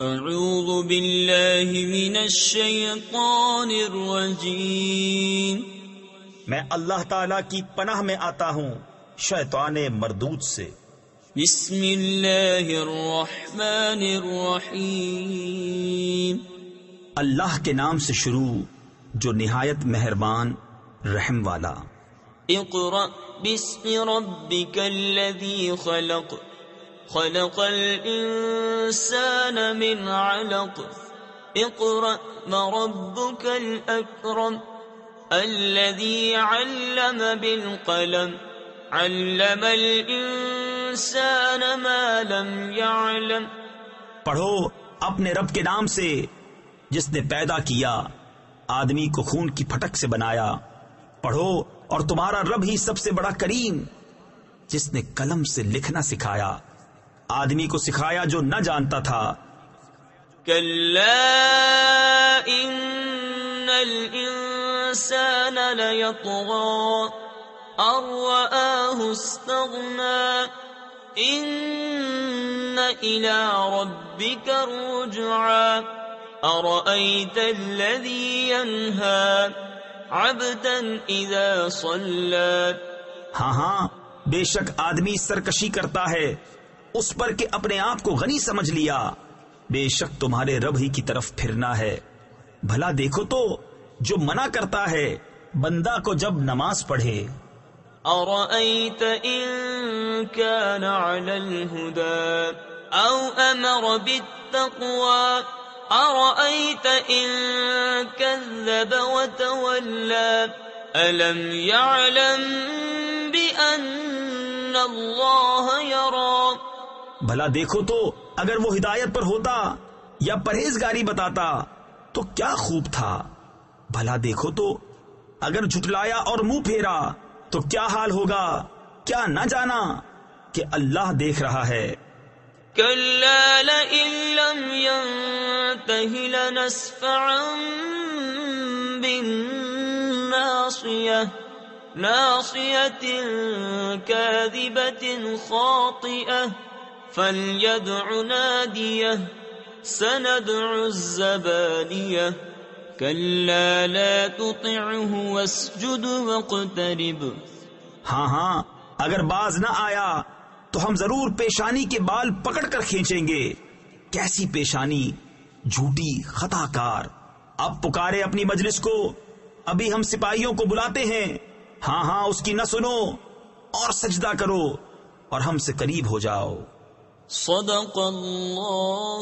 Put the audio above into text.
اعوذ باللہ من الشیطان الرجیم، میں اللہ تعالی کی پناہ میں آتا ہوں شیطان مردود سے۔ بسم اللہ الرحمن الرحیم، اللہ کے نام سے شروع جو نہایت مہربان رحم والا۔ اقرأ باسم ربک الذی خلق، خلق الانسان من علق، اقرأ وربک الاکرم، الذی علم بالقلم، علم الانسان ما لم يعلم۔ پڑھو اپنے رب کے نام سے جس نے پیدا کیا، آدمی کو خون کی پھٹک سے بنایا۔ پڑھو اور تمہارا رب ہی سب سے بڑا کریم، جس نے قلم سے لکھنا سکھایا، آدمی کو سکھایا جو نہ جانتا تھا۔ کلا ان الانسان لیطغی ان رآہ استغنی، ان الى ربک الرجعی، ارأیت الذی ینہی عبدا اذا صلی۔ ہاں بے شک آدمی سرکشی کرتا ہے اس پر کہ اپنے آپ کو غنی سمجھ لیا، بے شک تمہارے رب ہی کی طرف پھرنا ہے۔ بھلا دیکھو تو جو منع کرتا ہے بندہ کو جب نماز پڑھے۔ ارأیت ان کان علی الہدی او امر بالتقوی، ارأیت ان کذب وتولی، الم یعلم بأن اللہ یری۔ بھلا دیکھو تو اگر وہ ہدایت پر ہوتا یا پرہیزگاری بتاتا تو کیا خوب تھا۔ بھلا دیکھو تو اگر جھٹلایا اور منہ پھیرا تو کیا حال ہوگا۔ کیا نہ جانا کہ اللہ دیکھ رہا ہے۔ کلا لئن لم ينتہ لنسفعا بالناصیہ، ناصیۃ کاذبۃ خاطئہ، فلیدع نادیہ، سندع الزبانیہ، کلا لا تطعہ واسجد واقترب۔ ہاں اگر باز نہ آیا تو ہم ضرور پیشانی کے بال پکڑ کر کھینچیں گے۔ کیسی پیشانی جھوٹی خطا کار۔ اب پکارے اپنی مجلس کو، ابھی ہم سپاہیوں کو بلاتے ہیں۔ ہاں اس کی نہ سنو اور سجدہ کرو اور ہم سے قریب ہو جاؤ۔ صدق اللہ